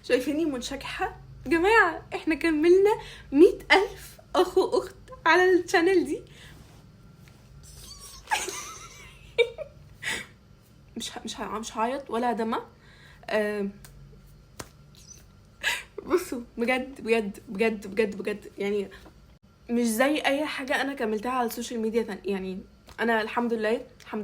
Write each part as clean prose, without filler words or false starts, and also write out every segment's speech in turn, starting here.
شايفيني منشكحه جماعه؟ احنا كملنا 100,000 اخ واخت على الشانل دي. مش هعيط ولا دمع. بصوا بجد بجد بجد بجد بجد يعني مش زي اي حاجه انا كملتها على السوشيال ميديا يعني انا الحمد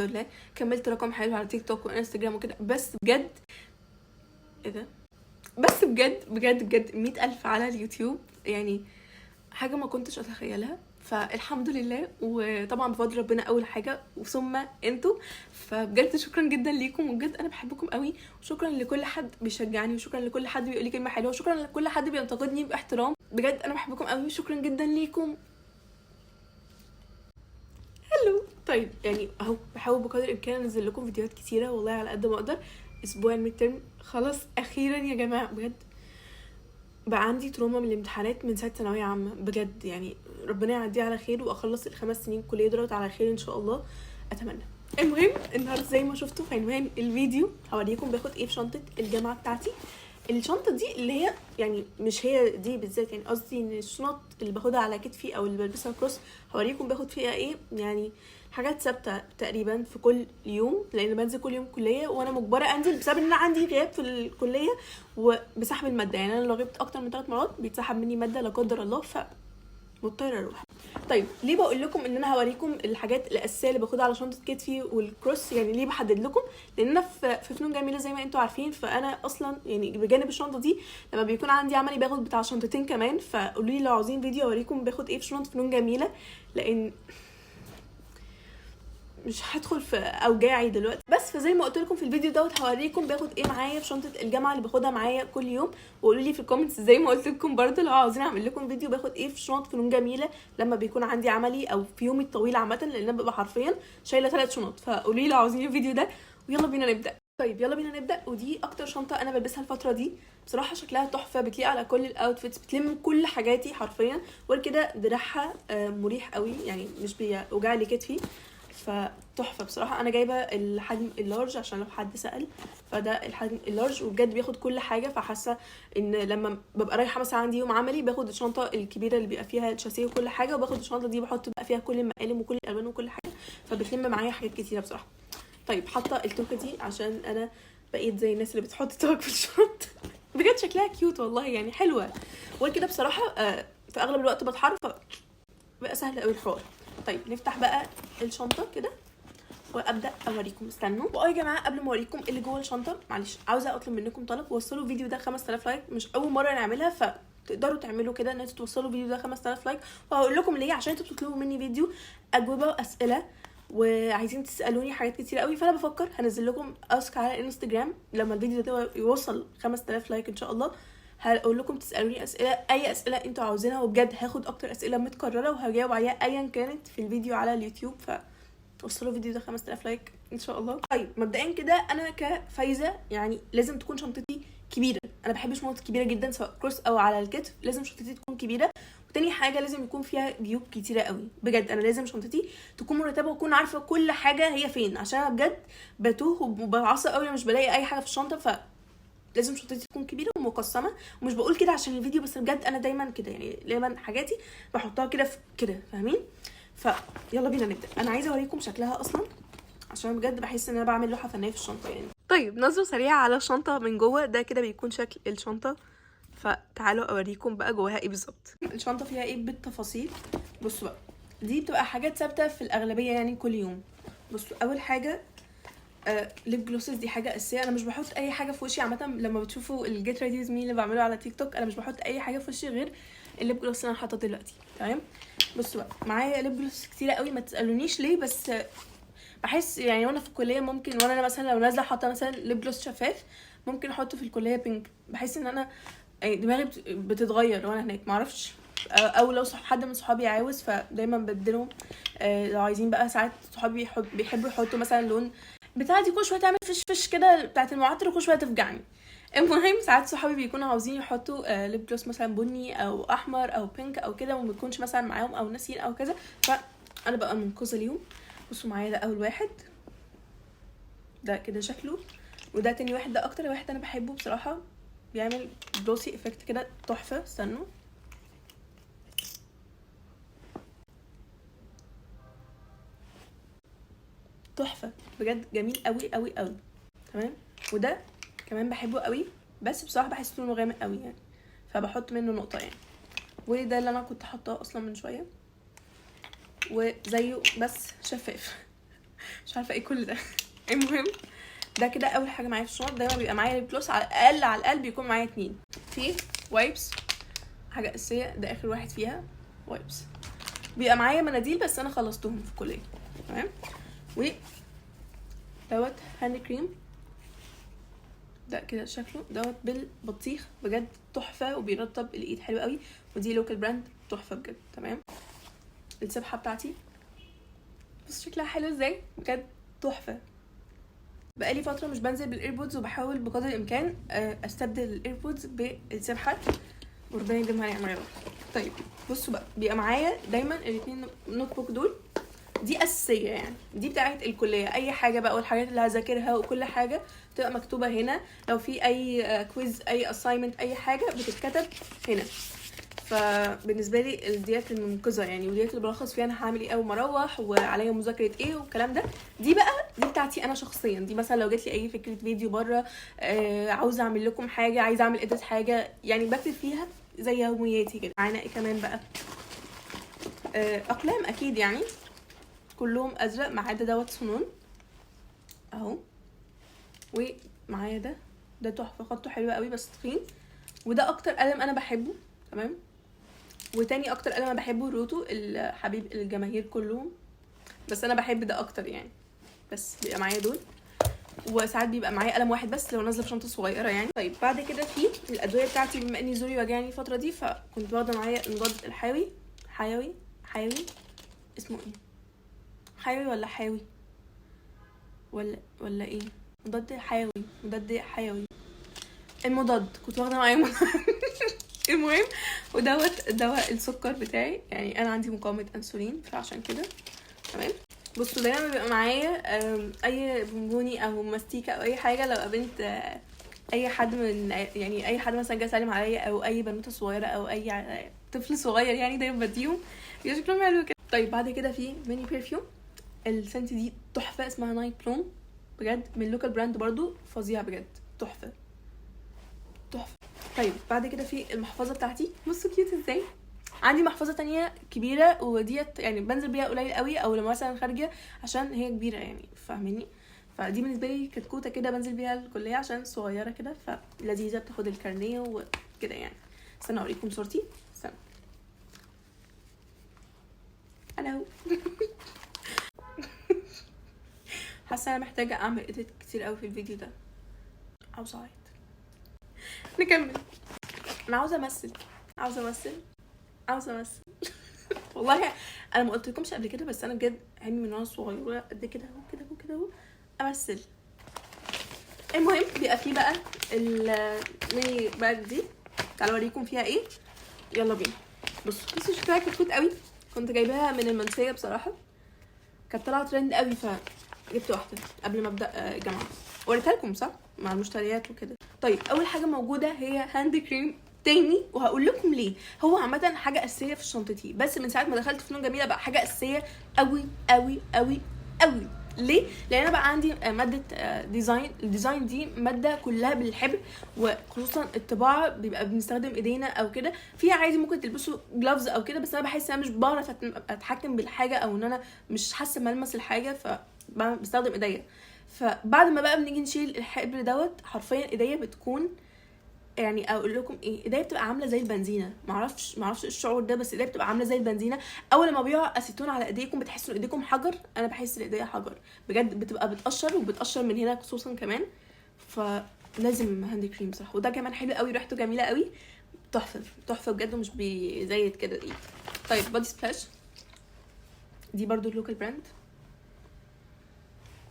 لله كملت رقم حلو على تيك توك وانستجرام وكده، بس بجد ايه ده، بس بجد بجد بجد 100,000 على اليوتيوب يعني حاجه ما كنتش اتخيلها. فالحمد لله، وطبعا بفضل ربنا اول حاجه وثم انتوا. فبجد شكرا جدا ليكم، وبجد انا بحبكم قوي، وشكرا لكل حد بيشجعني، وشكرا لكل حد بيقول لي كلمه حلوه، وشكرا لكل حد بينتقدني باحترام. بجد انا بحبكم قوي، شكرا جدا ليكم. هلو. طيب يعني اهو بحاول بقدر الامكان انزل لكم فيديوهات كتيره والله على قد ما اقدر. اسبوع الميد ترم خلاص اخيرا يا جماعه. بجد بقى عندي تروما من الامتحانات من ساعه ثانويه عامه بجد، يعني ربنا يعديها على خير واخلص ال5 سنين كليه دولت على خير ان شاء الله، اتمنى. المهم النهارده زي ما شفتوا في عنوان الفيديو هوريكم باخد ايه في شنطه الجامعه بتاعتي. الشنطه دي اللي هي يعني مش هي دي بالذات، يعني قصدي ان الشنط اللي باخدها على كتفي او اللي بلبسها كروس هوريكم باخد فيها ايه. يعني حاجات ثابته تقريبا في كل يوم، لان بنزل كل يوم كليه وانا مجبره انزل بسبب ان انا عندي غياب في الكليه وبسحب الماده. يعني انا لو غبت اكتر من 3 مرات بيتسحب مني ماده لا قدر الله، مضطره اروح. طيب ليه بقول لكم ان انا هوريكم الحاجات الاساسيه اللي باخدها على شنطه كتفي والكروس؟ يعني ليه بحدد لكم؟ لان انا في فنون جميله زي ما انتم عارفين، فانا اصلا يعني بجانب الشنطه دي لما بيكون عندي عملي باخد بتاع شنطتين كمان. فقولوا لي لو عاوزين فيديو اوريكم باخد ايه في شنطه فنون جميله، لان مش هدخل في اوجاعي دلوقتي. بس فزي ما قلت لكم في الفيديو دوت هوريكم باخد ايه معايا في شنطه الجامعه اللي باخدها معايا كل يوم. وقولوا لي في الكومنتس زي ما قلت لكم برده لو عاوزين اعمل لكم فيديو باخد ايه في شنط فنون جميله لما بيكون عندي عملي او في يومي الطويل عامه، لان انا ببقى حرفيا شايله 3 شنط. فقولوا لي لو عاوزين الفيديو ده، ويلا بينا نبدا. طيب يلا بينا نبدا. ودي اكتر شنطه انا بلبسها الفتره دي بصراحه، شكلها تحفه، بتليق على كل الاوتفيتس، بتلم كل حاجاتي حرفيا. وكده دراعها مريح قوي، يعني مش بيوجع لي كتفي، فتحفه بصراحه. انا جايبه الحجم اللارج عشان لو حد سال، فده الحجم اللارج وبجد بياخد كل حاجه. فحاسه ان لما ببقى رايحه مثلا عندي يوم عملي باخد الشنطه الكبيره اللي بيبقى فيها الشاسيه وكل حاجه، وباخد الشنطه دي بحط بقى فيها كل المقالم وكل الالوان وكل حاجه، فبتلم معايا حاجات كتيره بصراحه. طيب حاطه التوكه دي عشان انا بقيت زي الناس اللي بتحط توك في الشنطه. بجد شكلها كيوت والله، يعني حلوه. وكده بصراحه في اغلب الوقت بتحرك فبقى سهل قوي الحوار. طيب نفتح بقى الشنطه كده وابدا اوريكم. استنوا يا جماعه قبل ما اوريكم اللي جوه الشنطه، معلش عاوزه اطلب منكم طلب. وصلوا الفيديو ده 5000 لايك، مش اول مره نعملها، فتقدروا تعملوا كده ان انتوا توصلوا الفيديو ده 5000 لايك. وهقول لكم ليه، عشان انتوا بتطلبوا مني فيديو اجوبه واسئله وعايزين تسالوني حاجات كتير قوي. فانا بفكر هنزل لكم اسك على الانستجرام لما الفيديو ده يوصل 5000 لايك ان شاء الله. هقول لكم تسالوني اسئله، اي اسئله انتوا عاوزينها، وبجد هاخد اكتر اسئله متكرره وهجاوب عليها ايا كانت في الفيديو على اليوتيوب. توصلوا الفيديو ده 5000 لايك ان شاء الله. طيب مبدئيا كده انا كفايزه يعني لازم تكون شنطتي كبيره. انا بحب شنط كبيره جدا سواء كروس او على الكتف، لازم شنطتي تكون كبيره. وتاني حاجه لازم يكون فيها جيوب كتيره قوي. بجد انا لازم شنطتي تكون مرتبه واكون عارفه كل حاجه هي فين، عشان انا بجد بتوه وبعصب قوي مش بلاقي اي حاجه في الشنطه. لازم شنطتي تكون كبيره ومقسمه. ومش بقول كده عشان الفيديو بس، بجد انا دايما كده، يعني دايما حاجاتي بحطها كده في كده، فاهمين؟ فيلا بينا نبدا. انا عايزه اوريكم شكلها اصلا عشان بجد بحس ان انا بعمل لوحه فنيه في الشنطه يعني. طيب نظره سريعه على الشنطه من جوه، ده كده بيكون شكل الشنطه. فتعالوا اوريكم بقى جواها ايه بالظبط. الشنطه فيها ايه بالتفاصيل. بصوا بقى، دي بتبقى حاجات ثابته في الاغلبيه يعني كل يوم. بصوا اول حاجه ليب جلوسز، دي حاجه اساسيه. انا مش بحط اي حاجه في وشي عامه. لما بتشوفوا الجيت ريدي مي اللي بعمله على تيك توك، انا مش بحط اي حاجه في وشي غير الليب جلوس اللي انا حاطاه دلوقتي. تمام. بصوا بقى معايا ليب جلوس كتيره قوي، ما تسالونيش ليه، بس بحس يعني وانا في الكليه ممكن، وانا مثلا لو نازله حاطه مثلا ليب جلوس شفاف ممكن احطه في الكليه بينك. بحس ان انا دماغي بتتغير وانا هناك، معرفش. او لو حد من صحابي عاوز فدايما بدلهم. لو عايزين بقى ساعات صحابي بيحبوا يحطوا مثلا لون بتاعتي كل شويه تعمل فش فش كده بتاعت المعطر وكل شويه تفجعني. المهم ساعات صحابي بيكونوا عاوزين يحطوا ليب جلوس مثلا بني او احمر او بينك او كده، وما بيكونش مثلا معاهم او ناسيين او كذا، فانا بقى منقذه اليوم. بصوا معايا ده اول واحد، ده كده شكله. وده تاني واحد، ده اكتر واحد انا بحبه بصراحه. بيعمل جلوسي افكت كده تحفه. استنوا تحفه بجد، جميل قوي قوي قوي. تمام. وده كمان بحبه قوي، بس بصراحه بحس لونه غامق قوي يعني، فبحط منه نقطه يعني. وده اللي انا كنت حاطاه اصلا من شويه، وزيه بس شفاف. مش عارفه ايه كل ده. المهم ده كده اول حاجه معايا في الشنط. دايما بيبقى معايا ليب جلوس، على الاقل بيكون معايا 2. في وايبس، حاجه اساسيه، ده اخر واحد فيها وايبس. بيبقى معايا مناديل بس انا خلصتهم في الكليه. تمام. و دوت هاند كريم، ده كده شكله دوت بالبطيخ، بجد تحفه وبيرطب الايد حلو قوي. ودي لوكال براند تحفه بجد. تمام. السبحه بتاعتي بص شكلها حلو ازاي، بجد تحفه. بقالي فتره مش بنزل بالايربودز، وبحاول بقدر الامكان استبدل الايربودز بالسبحه، وربنا يجمعها نعمه يا رب. طيب بصوا بقى، بيبقى معايا دايما الاثنين نوت بوك دول، دي اساسيه يعني، دي بتاعه الكليه. اي حاجه بقى والحاجات اللي هذاكرها وكل حاجه بتبقى مكتوبه هنا. لو في اي كويز، اي اساينمنت، اي حاجه بتتكتب هنا. فبالنسبه لي ديت المنقذه يعني، وديت اللي بلخص فيها انا هعمل ايه اول ما اروح، وعليا مذاكره ايه والكلام ده. دي بقى دي بتاعتي انا شخصيا. دي مثلا لو جات لي اي فكره فيديو بره، عاوزه اعمل لكم حاجه، عايزه اعمل اديت حاجه يعني، بكتب فيها زي يومياتي كده. معانا ايه كمان بقى؟ اقلام اكيد يعني، كلهم ازرق ما عدا دوت صنون اهو. ومعايا ده تحفه، خطه حلو قوي بس تخين. وده اكتر قلم انا بحبه. تمام. وتاني اكتر قلم انا بحبه روتو، الحبيب الجماهير كلهم، بس انا بحب ده اكتر يعني. بس بيبقى معايا دول، وساعات بيبقى معايا قلم واحد بس لو نازله في شنطه صغيره يعني. طيب بعد كده في الادويه بتاعتي، بما اني زوري واجعني الفتره دي، فكنت واخده معايا مضاد حيوي اسمه ايه، حيوي ولا حاوي ولا ايه، مضاد حيوي. المضاد كنت واخده معايا المهم، ودوت دواء السكر بتاعي يعني، انا عندي مقاومه انسولين فعشان كده. تمام. بصوا دايما بيبقى معايا اي بونبوني او ماستيكه او اي حاجه، لو قابلت اي حد من يعني، اي حد مثلا جه سلم عليا، او اي بنوته صغيره، او اي طفل صغير يعني، دايما بديهم بيبقى شكلهم حلو كده. طيب بعد كده في ميني برفيوم، السنت دي تحفه، اسمها نايت بلوم، بجد من لوكال براند برضو، فظيعه بجد، تحفه. طيب بعد كده في المحفظه بتاعتي، بصوا كيوت ازاي. عندي محفظه تانية كبيره، وديت يعني بنزل بيها قليل قوي، او لما مثلا خارجه عشان هي كبيره يعني، فاهميني. فدي بالنسبه لي كتكوته كده بنزل بيها الكليه عشان صغيره كده، فلذيذه، بتاخد الكارنيه وكده يعني. استنى اوريكم صورتي، استنى انا اهو. حاسه انا محتاجه اعمل اديت كتير قوي في الفيديو ده، عاوزه اعيط. نكمل. انا عاوزه امثل والله انا ما قلتلكمش قبل كده، بس انا بجد حلمي من وانا صغيره قد كده اهو امثل. المهم بيبقى فيه بقى الميني باج دي، تعالوا اوريكم فيها ايه. يلا بينا. بصوا شكلها كتكوت قوي، كنت جايباها من المنسيه بصراحه، كانت طالعه ترند قوي، فجبت واحده قبل ما ابدا الجامعه، وريتها لكم صح مع المشتريات وكده. طيب اول حاجه موجوده هي هاند كريم تاني، وهقول لكم ليه. هو عامه حاجه اساسيه في شنطتي، بس من ساعه ما دخلت فنون جميله بقى حاجه اساسيه قوي قوي قوي قوي. ليه؟ لان انا بقى عندي ماده ديزاين. الديزاين دي ماده كلها بالحبر، وخصوصا الطباعه بيبقى بنستخدم ايدينا او كده. فيها عادي ممكن تلبسوا جلافز او كده، بس انا بحس ان انا مش بعرف اتحكم بالحاجه، او ان انا مش حاسه ملمس الحاجه، فبستخدم ايديا. فبعد ما بقى بنيجي نشيل الحبر دوت، حرفيا ايديا بتكون يعني، اقول لكم ايه، ايديا بتبقى عامله زي البنزينه. معرفش الشعور ده، بس ايديا بتبقى عامله زي البنزينه. اول ما بيقع اسيتون على ايديكم بتحسوا ان ايديكم حجر، انا بحس ان ايديا حجر بجد، بتبقى بتقشر من هنا خصوصا كمان. فلازم هاند كريم صح. وده كمان حلو قوي، ريحته جميله قوي، تحفه بجد، ومش بيزيد كده الايد. طيب بودي سبلاش، دي برضو اللوكال براند،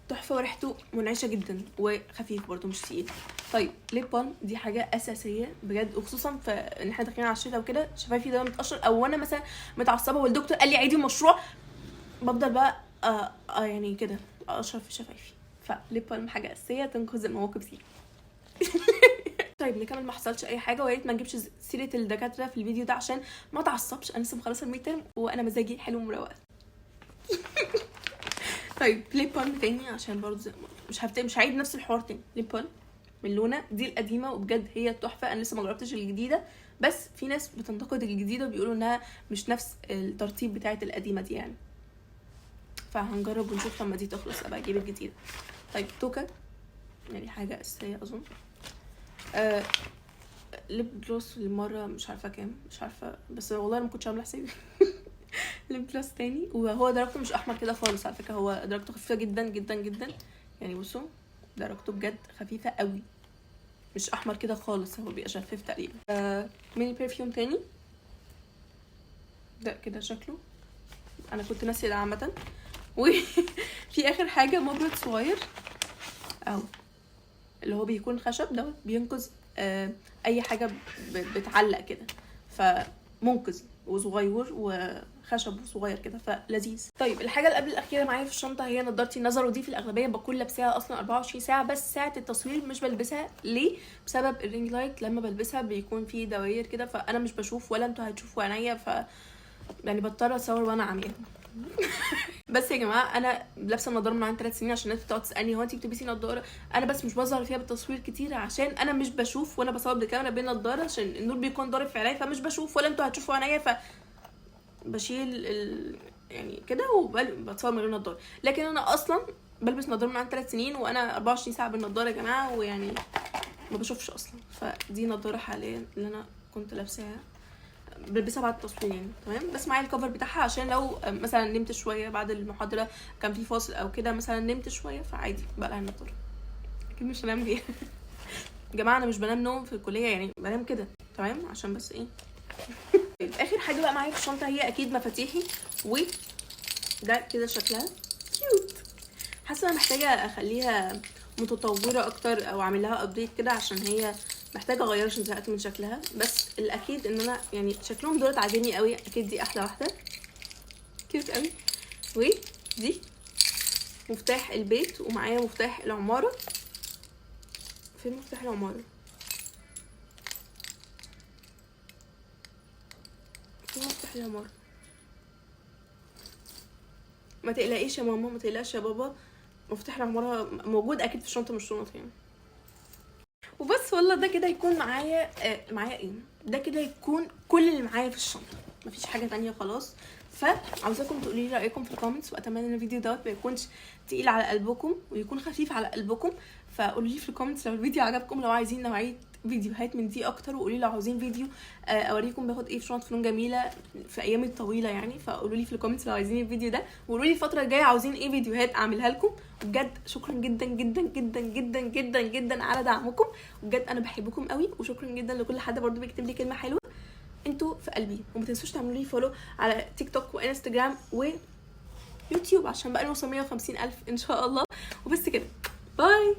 تحفه وريحته منعشه جدا، وخفيف برضو مش تقيل. طيب ليب بالم، دي حاجه اساسيه بجد، وخصوصا في ان احنا داخلين على الشتاء وكده، شفايفي ده متقشر، او انا مثلا متعصبه والدكتور قال لي عيدي المشروع، بفضل بقى يعني كده اقشر في شفايفي. فليب بالم حاجه اساسيه تنقذ المواقف دي. طيب نكمل. ما حصلش اي حاجه، ويا ريت ما نجيبش سيره الدكاتره في الفيديو ده عشان ما اتعصبش. انا لسه مخلصه الميد ترم وانا مزاجي حلو ومروقه. طيب ليب بالم تاني عشان برضه مش هعيد نفس الحوار تاني. ليب بالم من لونا، دي القديمه وبجد هي تحفه. انا لسه ما جربتش الجديده، بس في ناس بتنتقد الجديده وبيقولوا انها مش نفس الترتيب بتاعه القديمه دي يعني، فهنجرب ونشوف لما دي تخلص ابقى اجيب الجديده. طيب توكا يعني حاجه اساسيه اظن. ليب جلوس المره مش عارفه كام، مش عارفه، بس والله انا ما كنتش عامله حسابي. ليب جلوس تاني، وهو درجته مش احمر كده خالص على فكره، هو درجته خفيفه جدا جدا جدا يعني. بصوا درجته بجد خفيفه قوي، مش احمر كده خالص، هو بيبقى شفاف تقريبا. ميني برفيوم تاني ده كده شكله، انا كنت ناسيه ده عامه. وفي اخر حاجه مبرد صغير اهو، اللي هو بيكون خشب دوت، بينقذ اي حاجه بتعلق كده، فمنقذ وصغير وخشب وصغير كده، فلذيذ. طيب الحاجه اللي قبل الاخيره معايا في الشنطه هي نضارتي النظر، ودي في الاغلبيه بكون لابساها اصلا 24 ساعه، بس ساعه التصوير مش بلبسها. ليه؟ بسبب الرينج لايت، لما بلبسها بيكون فيه دواير كده، فانا مش بشوف ولا انتوا هتشوفوا عينيا، ف يعني بضطر اصور وانا عاميه. بس يا جماعه انا لابسه النضاره من عندي 3 سنين، عشان الناس بتقعد تسالني هو انت بتلبسي نضاره؟ انا بس مش بظهر فيها بالتصوير كتير عشان انا مش بشوف وانا بصور بالكاميرا بالنضاره، عشان النور بيكون ضارب في عينيا فمش بشوف ولا انتوا هتشوفوا عينيا، ف بشيل يعني كده وبتصور من غير نضاره. لكن انا اصلا بلبس نضاره من عندي 3 سنين وانا 24 ساعه بالنضاره يا جماعه، ويعني ما بشوفش اصلا. فدي نضاره حاليا اللي انا كنت لابساها، بلبسها بعد التصوير يعني تمام. بس معايا الكفر بتاعها عشان لو مثلا نمت شويه بعد المحاضره، كان في فاصل او كده مثلا نمت شويه، فعادي بقى لها النضاره، اكيد مش هنام بيها. يا جماعه انا مش بنام نوم في الكليه يعني، بنام كده تمام عشان بس ايه. اخر حاجه بقى معايا في الشنطه هي اكيد مفاتيحي، وده كده شكلها كيوت. حاسه انا محتاجه اخليها متطوره اكتر او اعمل لها ابديت كده، عشان هي محتاجه اغيرها عشان زهقت من شكلها. بس الاكيد ان انا يعني شكلهم دول عاجبني قوي، اكيد دي احلى واحده كيوت قوي. ودي مفتاح البيت، ومعايا مفتاح العماره. فين مفتاح العماره؟ فين مفتاح العماره؟ ما تقلقيش يا ماما، ما تقلقش يا بابا، مفتاح العماره موجود اكيد في الشنطه، مش شنط يعني. وبس والله ده كده يكون معايا ايه، ده كده يكون كل اللي معايا في الشنطه، مفيش حاجه تانية خلاص. فعاوزاكم تقولوا لي رايكم في الكومنتس، واتمنى ان الفيديو دوت ما يكونش تقيل على قلبكم ويكون خفيف على قلبكم. فقولوا لي في الكومنتس لو الفيديو عجبكم، لو عايزين نوعيه فيديوهات من دي اكتر، وقولوا لي لو عاوزين فيديو اوريكم باخد ايه في شنط فنون جميله في ايامي الطويله يعني. فقولوا لي في الكومنتس لو عايزين الفيديو ده، وقولوا لي الفتره الجايه عاوزين ايه فيديوهات اعملها لكم. وبجد شكرا جدا جدا جدا جدا جدا جدا على دعمكم، وبجد انا بحبكم قوي، وشكرا جدا لكل حد برضو بيكتب لي كلمه حلوه، انتوا في قلبي. وما تنسوش تعملوا لي فولو على تيك توك وانستجرام ويوتيوب عشان بقى نوصل 150,000 ان شاء الله. وبس كده، باي.